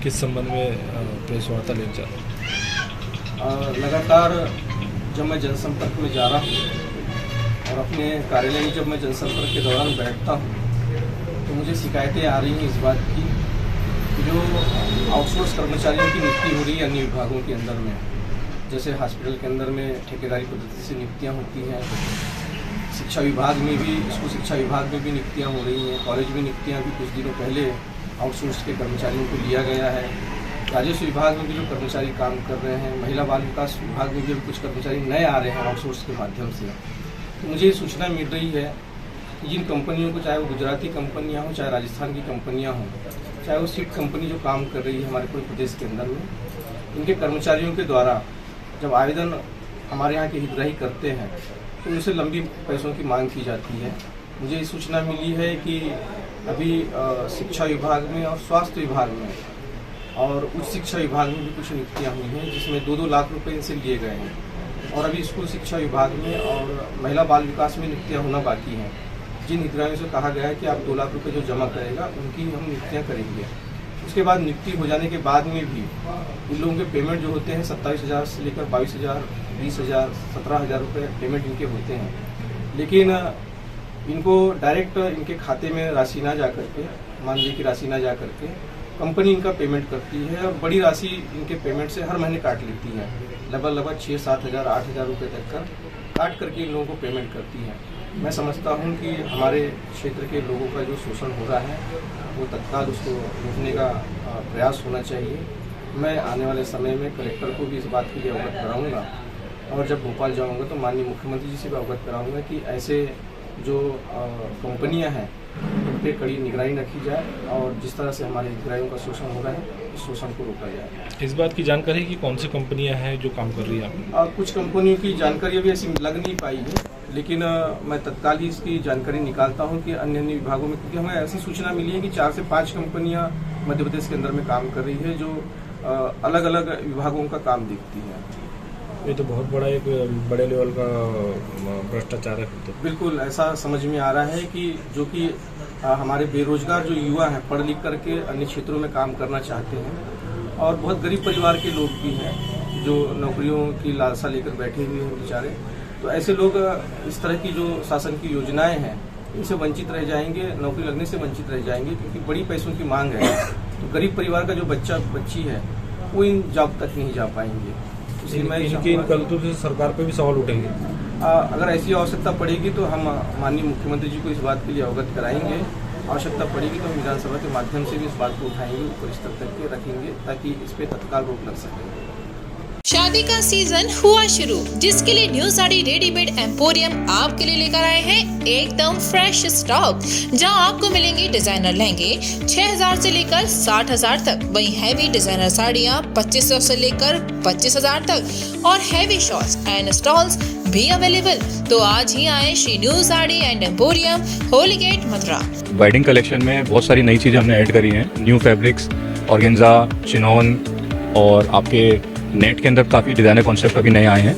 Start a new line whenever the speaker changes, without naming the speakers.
किस संबंध में प्रेस वार्ता लेना चाहते हैं?
लगातार जब मैं जनसंपर्क में जा रहा हूँ और अपने कार्यालय में जब मैं जनसंपर्क के दौरान बैठता हूँ तो मुझे शिकायतें आ रही हैं इस बात की कि जो आउटसोर्स कर्मचारियों की नियुक्ति हो रही है अन्य विभागों के अंदर में, जैसे हॉस्पिटल के अंदर में ठेकेदारी पद्धति से नियुक्तियाँ होती हैं, शिक्षा विभाग में भी, स्कूल शिक्षा विभाग में भी नियुक्तियाँ हो रही हैं, कॉलेज में नियुक्तियाँ भी कुछ दिनों पहले आउटसोर्स के कर्मचारियों को लिया गया है। राजस्व विभाग में भी जो कर्मचारी काम कर रहे हैं, महिला बाल विकास विभाग में भी कुछ कर्मचारी नए आ रहे हैं आउटसोर्स के माध्यम से। तो मुझे ये सूचना मिल रही है कि जिन कंपनियों को, चाहे वो गुजराती कंपनियाँ हों, चाहे राजस्थान की कंपनियाँ हों, चाहे वो सीट कंपनी जो काम कर रही है हमारे पूरे प्रदेश के अंदर में, इनके कर्मचारियों के द्वारा जब आवेदन हमारे यहाँ के हितग्राही करते हैं तो उनसे लंबी पैसों की मांग की जाती है। मुझे ये सूचना मिली है कि अभी शिक्षा विभाग में और स्वास्थ्य विभाग में और उच्च शिक्षा विभाग में भी कुछ नियुक्तियाँ हुई हैं जिसमें 2-2 लाख रुपए इनसे लिए गए हैं। और अभी स्कूल शिक्षा विभाग में और महिला बाल विकास में नियुक्तियाँ होना बाकी हैं। जिन हितग्राहियों से कहा गया है कि आप 2 लाख रुपये जो जमा करेगा उनकी हम नियुक्तियाँ करेंगे। उसके बाद नियुक्ति हो जाने के बाद में भी इन लोगों के पेमेंट जो होते हैं 27,000 से लेकर 22,000, 20,000, 17,000 रुपये पेमेंट इनके होते हैं। लेकिन इनको डायरेक्ट इनके खाते में राशि ना जा करके, मानदेय की राशि ना जा करके कंपनी इनका पेमेंट करती है और बड़ी राशि इनके पेमेंट से हर महीने काट लेती है। लगभग 6-7,000, 8,000 रुपये तक का काट करके इन लोगों को पेमेंट करती है। मैं समझता हूं कि हमारे क्षेत्र के लोगों का जो शोषण हो रहा है वो तत्काल उसको रोकने का प्रयास होना चाहिए। मैं आने वाले समय में कलेक्टर को भी इस बात के लिए अवगत कराऊंगा और जब भोपाल जाऊंगा तो माननीय मुख्यमंत्री जी से भी अवगत कराऊंगा कि ऐसे जो कंपनियां हैं उन पर कड़ी निगरानी रखी जाए और जिस तरह से हमारे हितग्राहियों का शोषण हो रहा है उस शोषण को रोका जाए।
इस बात की जानकारी कि कौन सी कंपनियां हैं जो काम कर रही हैं?
कुछ कंपनियों की जानकारी अभी ऐसी लग नहीं पाई है, लेकिन मैं तत्काल ही इसकी जानकारी निकालता हूं कि अन्य विभागों में, क्योंकि हमें ऐसी सूचना मिली है कि 4 से 5 कंपनियां मध्य प्रदेश के अंदर में काम कर रही है जो अलग अलग विभागों का काम देखती है।
ये तो बहुत बड़ा एक बड़े लेवल का भ्रष्टाचार है। तो
बिल्कुल ऐसा समझ में आ रहा है कि जो कि हमारे बेरोजगार जो युवा हैं, पढ़ लिख करके अन्य क्षेत्रों में काम करना चाहते हैं और बहुत गरीब परिवार के लोग भी हैं जो नौकरियों की लालसा लेकर बैठे हुए हैं बेचारे। तो ऐसे लोग इस तरह की जो शासन की योजनाएं हैं इनसे वंचित रह जाएंगे, नौकरी लगने से वंचित रह जाएंगे, क्योंकि बड़ी पैसों की मांग है। तो गरीब परिवार का जो बच्चा बच्ची है वो इन जॉब तक नहीं जा पाएंगे।
इनकी इन गलतियों से सरकार पे भी सवाल उठेंगे।
अगर ऐसी आवश्यकता पड़ेगी तो हम माननीय मुख्यमंत्री जी को इस बात के लिए अवगत कराएंगे। आवश्यकता पड़ेगी तो हम विधानसभा के माध्यम से भी इस बात को उठाएंगे, ऊपर स्तर तक के रखेंगे ताकि इस पर तत्काल रोक लग सके।
शादी का सीजन हुआ शुरू, जिसके लिए न्यू साड़ी रेडीमेड एम्पोरियम आपके लिए लेकर आए हैं एकदम फ्रेश स्टॉक, जहां आपको मिलेंगे डिजाइनर लहंगे 6,000 से लेकर 60,000 तक, वहीं हैवी डिजाइनर साड़ियां 2,500 से लेकर 25,000 तक और हैवी शॉर्ट्स एंड स्टॉल्स भी अवेलेबल। तो आज ही आए Shri new sari and emporium, Holi gate, Mathura.
Wedding collection में बहुत सारी नई चीज़ें हमने ऐड करी हैं। न्यू फैब्रिक्स, ऑर्गेन्जा, चिनोन और आपके नेट के अंदर काफ़ी डिज़ाइनर कॉन्सेप्ट अभी नए आए हैं।